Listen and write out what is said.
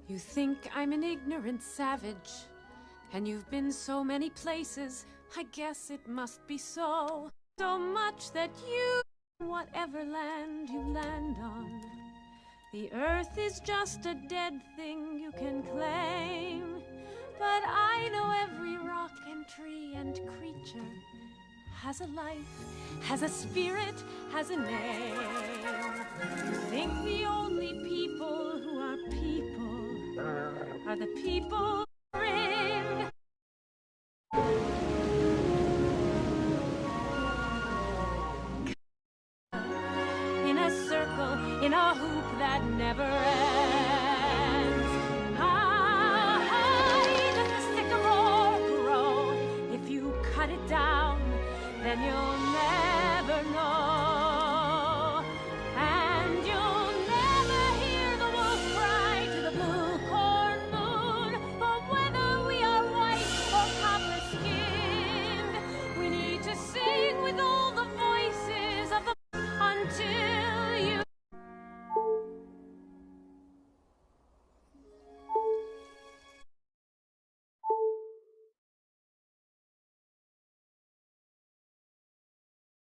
You think I'm an ignorant savage, and you've been so many places, I guess it must be so. So much that you, whatever land you land on, the earth is just a dead thing you can claim. But I know every rock and tree and creature has a life, has a spirit, has a name. You think the only people who are people are the people